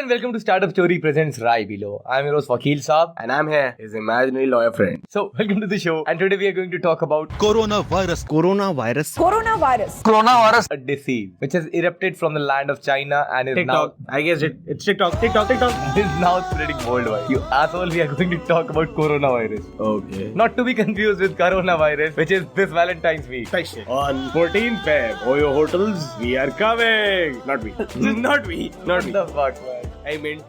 and welcome to Startup Story presents Rai Below. I'm your host Vakil Saab and I'm here, his imaginary lawyer friend. So welcome to the show, and today we are going to talk about Coronavirus. a disease which has erupted from the land of China and is TikTok. I guess it's TikTok. is now spreading worldwide. You asshole, we are going to talk about coronavirus. Okay. Not to be confused with coronavirus, which is this Valentine's week. Special. On 14th Feb, Oyo hotels, we are coming. Not we. Not we. What the fuck, man? I mean.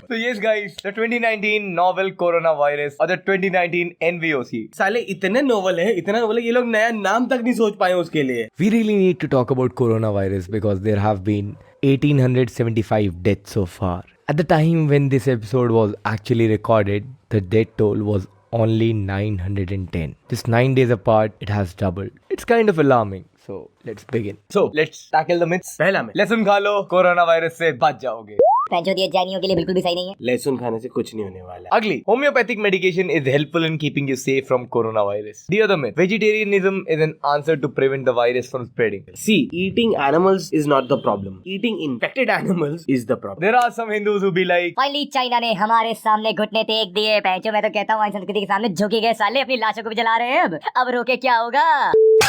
So yes guys, the 2019 novel coronavirus or the 2019 NVOC. साले इतने novel है ये लोग नया नाम तक नहीं सोच पाए उसके लिए. We really need to talk about coronavirus because there have been 1875 deaths so far. At the time when this episode was actually recorded, the death toll was only 910. Just 9 days apart, it has doubled. It's kind of alarming. So let's begin. So let's tackle the myths. पहला में लहसुन खा लो, corona से बच जाओगे. पंचोदिया जैनियों के लिए बिल्कुल भी सही नहीं है. लहसुन खाने से कुछ नहीं होने वाला. Ugly. Homeopathic medication is helpful in keeping you safe from coronavirus. The other myth. Vegetarianism is an answer to prevent the virus from spreading. See, eating animals is not the problem. Eating infected animals is the problem. There are some Hindus who be like, finally China ने हमारे सामने घुटने take दिए. पैंचो मैं तो कहता हूँ संस्कृति के सामने झुकी गए साले अपनी लाशों को भी जला रहे हैं. अब रोके क्या होगा?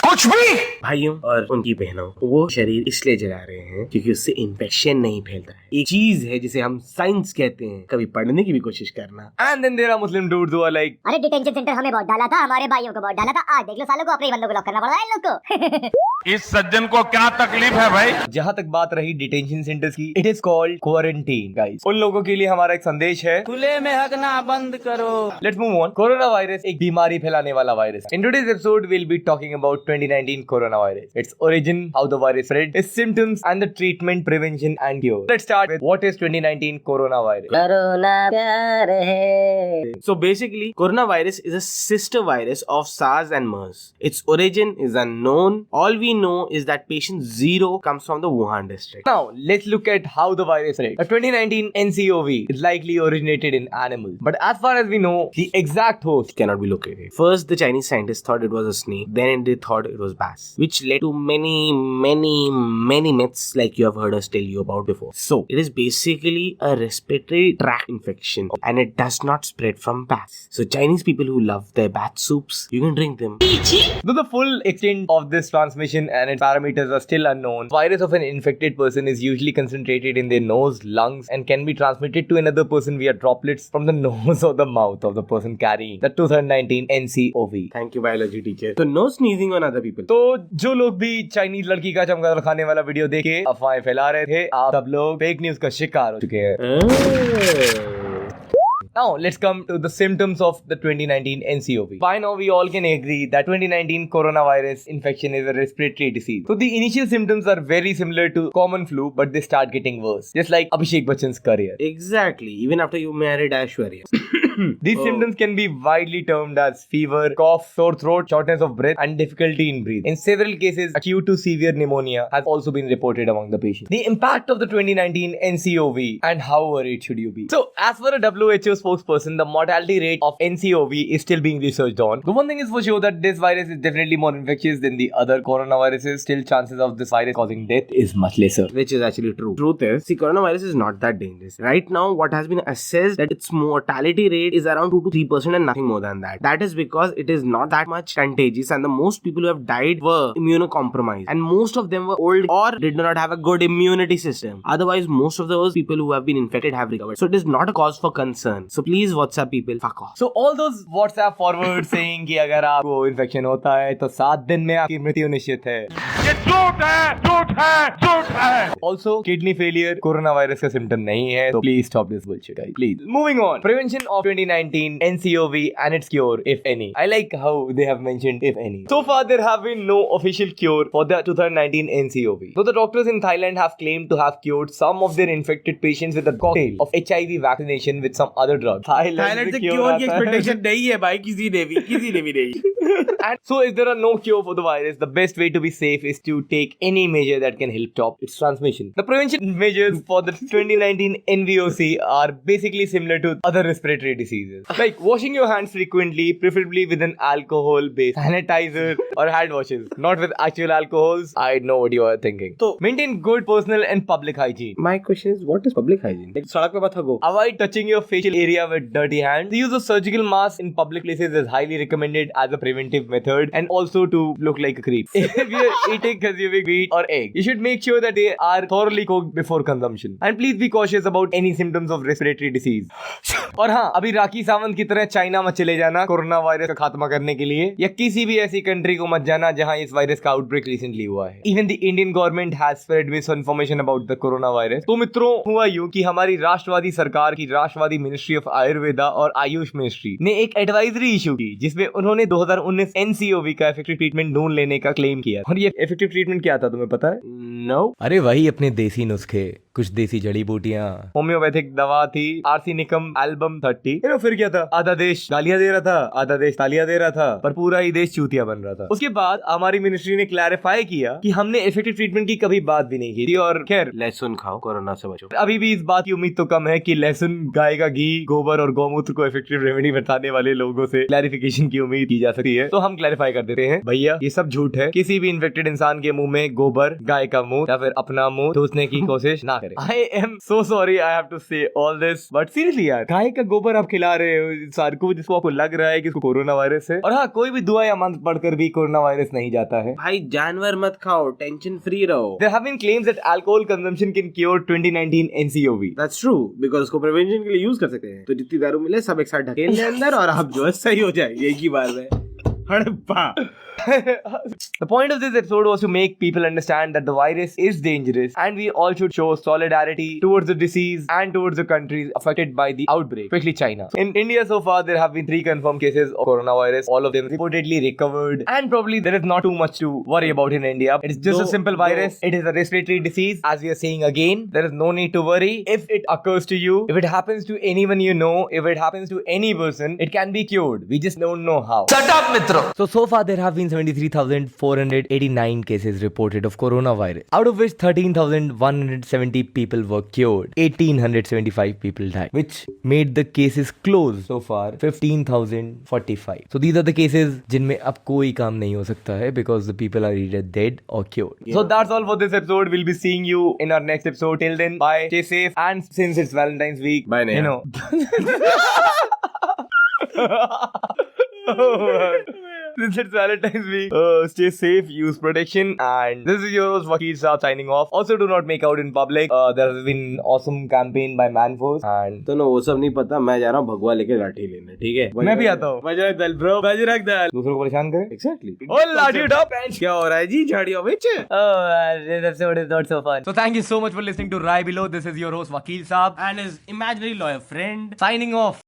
कुछ भी. भाइयों और उनकी बहनों, वो शरीर इसलिए जला रहे हैं क्योंकि उससे इन्फेक्शन नहीं फैलता है. एक चीज है जिसे हम साइंस कहते हैं. कभी पढ़ने की भी कोशिश करना. And then there are Muslim dudes who are like, अरे डिटेंशन सेंटर हमें बहुत डाला था, हमारे भाइयों को बहुत डाला था. आज देख लो सालों को अपने बंदों को लॉक करना पड़ रहा है इन लोग को. इस सज्जन को क्या तकलीफ है भाई? जहाँ तक बात रही डिटेंशन सेंटर्स की, it is called quarantine guys. उन लोगों के लिए हमारा एक संदेश है, खुले में हगना बंद करो. Let's move on. Corona virus एक बीमारी फैलाने वाला virus. In today's episode will be talking about 2019 corona virus, its origin, how the virus spread, it's symptoms and the treatment, prevention and cure. Let's start with what is 2019 corona virus. Corona प्यार है. So basically, coronavirus is a sister virus of SARS and MERS. Its origin is unknown. All we know is that patient 0 comes from the Wuhan district. Now, let's look at how the virus spread. The 2019 NCOV is likely originated in animals. But as far as we know, the exact host Cannot be located. First, the Chinese scientists thought it was a snake. Then they thought it was bats, which led to many myths like you have heard us tell you about before. So, it is basically a respiratory tract infection and it does not spread from bats. So, Chinese people who love their bat soups, you can drink them. Though the full extent of this transmission and its parameters are still unknown, virus of an infected person is usually concentrated in their nose, lungs, and can be transmitted to another person via droplets from the nose or the mouth of the person carrying the 2019 NCOV. Thank you, biology teacher. So, no sneezing on other people. तो जो लोग भी Chinese लड़की का चमगादड़ खाने वाला video देख के अफवाहें फैला रहे थे, आप सब लोग फेक न्यूज का शिकार हो चुके हैं. Now, let's come to the symptoms of the 2019 NCOV. By now, we all can agree that 2019 coronavirus infection is a respiratory disease. So, the initial symptoms are very similar to common flu, but they start getting worse. Just like Abhishek Bachchan's career. Exactly. Even after you married Aishwarya. These symptoms can be widely termed as fever, cough, sore throat, shortness of breath, and difficulty in breathing. In several cases, acute to severe pneumonia has also been reported among the patients. The impact of the 2019 NCOV and how worried should you be? So, as for a WHO spokesperson, the mortality rate of NCOV is still being researched on. The one thing is for sure that this virus is definitely more infectious than the other coronaviruses. Still, chances of this virus causing death is much lesser. Which is actually true. Truth is, see, coronavirus is not that dangerous. Right now, what has been assessed that its mortality rate is around 2 to 3% and nothing more than that. That is because it is not that much contagious and the most people who have died were immunocompromised and most of them were old or did not have a good immunity system. Otherwise, most of those people who have been infected have recovered. So it is not a cause for concern. So please WhatsApp people, fuck off. So all those WhatsApp forwards saying कि अगर आपको infection होता है तो 7 दिन में आपकी मृत्यु निश्चित है. ये झूठ है. Also, kidney failure coronavirus का symptom नहीं है. So please stop this bullshit, guys. Please. Moving on. Prevention of 2019 NCOV and its cure, if any. I like how they have mentioned if any. So far, there have been no official cure for the 2019 NCOV. Though the doctors in Thailand have claimed to have cured some of their infected patients with a cocktail of HIV vaccination with some other drug. Thailand से cure की expectation नहीं है भाई किसी ने भी नहीं. And so, if there are no cure for the virus, the best way to be safe is to take any measure that can help stop its transmission. The prevention measures for the 2019 NVOC are basically similar to other respiratory diseases, like washing your hands frequently, preferably with an alcohol-based sanitizer or hand washes, not with actual alcohols. I know what you are thinking. So, maintain good personal and public hygiene. My question is, what is public hygiene? Like, सड़क पे मत हगो. Avoid touching your facial area with dirty hands. The use of surgical masks in public places is highly recommended as a preventive method, and also to look like a creep. If you're eating consuming meat or egg, you should make sure that they are thoroughly cooked before consumption. And please be cautious about any symptoms of respiratory disease. और हाँ, अभी राखी सावंत की तरह China मत चले जाना corona virus का खात्मा करने के लिए, या किसी भी ऐसी कंट्री को मत जाना जहां इस वायरस का आउटब्रेक रिसेंटली हुआ है. Even the Indian government has spread misinformation about the corona virus. तो मित्रों, हुआ यूं कि हमारी राष्ट्रवादी सरकार की राष्ट्रवादी मिनिस्ट्री ऑफ आयुर्वेदा और आयुष मिनिस्ट्री ने एक एडवाइजरी इशू की, जिसमें उन्होंने 2019 NCOV का इफेक्टिव ट्रीटमेंट ढूंढ लेने का क्लेम किया. और ये इफेक्टिव ट्रीटमेंट क्या था तुम्हें पता है? No. अरे वही अपने देसी नुस्खे, कुछ देसी जड़ी बूटियां, होम्योपैथिक दवा थी, आर्सेनिकम एल्बम 30. फिर क्या था? आधा देश गालियां दे रहा था, आधा देश तालियां दे रहा था, पर पूरा ही देश चूतिया बन रहा था. उसके बाद हमारी मिनिस्ट्री ने क्लैरिफाई किया कि हमने इफेक्टिव ट्रीटमेंट की कभी बात भी नहीं की थी. और खैर, लहसुन खाओ, कोरोना से बचो. अभी भी इस बात की उम्मीद तो कम है कि लहसुन, गाय का घी, गोबर और गौमूत्र को इफेक्टिव रेमेडी बताने वाले लोगों से क्लैरिफिकेशन की उम्मीद की जा सकती है. तो हम क्लैरिफाई कर देते हैं, भैया ये सब झूठ है. किसी भी इन्फेक्टेड इंसान के मुंह में गोबर, गाय का मुंह या फिर अपना मुंह ठूसने की कोशिश ना करें. I am so sorry I have to say all this, but seriously यार, गाय का गोबर आप खिला रहे हो इंसान को जिसको आपको लग रहा है कि इसको कोरोना वायरस है. और हाँ, कोई भी दुआ या मंत्र पढ़कर भी कोरोना वायरस नहीं जाता है. भाई जानवर मत खाओ, टेंशन फ्री रहो. There have been claims that alcohol consumption can cure 2019 NCOV. That's true, because उसको प्रिवेंशन के लिए यूज कर सकते हैं. तो जितनी दारू मिले सब एक साथ ढकेल ले अंदर और आप जो है सही हो जाए. एक ही बार में. Harappa. The point of this episode was to make people understand that the virus is dangerous, and we all should show solidarity towards the disease and towards the countries affected by the outbreak, especially China. In India so far there have been 3 confirmed cases of coronavirus, all of them reportedly recovered, and probably there is not too much to worry about in India. It is just a simple virus. It is a respiratory disease. As we are saying again, there is no need to worry if it occurs to you, if it happens to anyone you know, if it happens to any person, it can be cured. We just don't know how. Shut up, Mitro! So far there have been 73,489 cases reported of coronavirus, out of which 13,170 people were cured, 1,875 people died, which made the cases closed so far 15,045. So these are the cases जिनमें अब कोई काम नहीं हो सकता है because the people are either dead or cured. Yeah. So that's all for this episode. We'll be seeing you in our next episode. Till then, bye, stay safe, and since it's Valentine's week, Bye, Neha. you know. Since it's Valentine's week, stay safe, use protection, and this is your host Vakil Saab signing off. Also, do not make out in public. There has been an awesome campaign by Manforce, and तो ना वो सब नहीं पता. मैं जा रहा हूँ भगवा लेके लाठी लेने. ठीक है, मैं भी आता हूँ. बजरंग दल ब्रो, बजरंग दल. दूसरों को परेशान करे. Exactly. Oh, लाठी उठाओ. क्या हो रहा है जी झाड़ियों में? Oh, this episode is not so fun. So thank you so much for listening to Rai Below. This is your host Vakil Saab And his imaginary lawyer friend. signing off.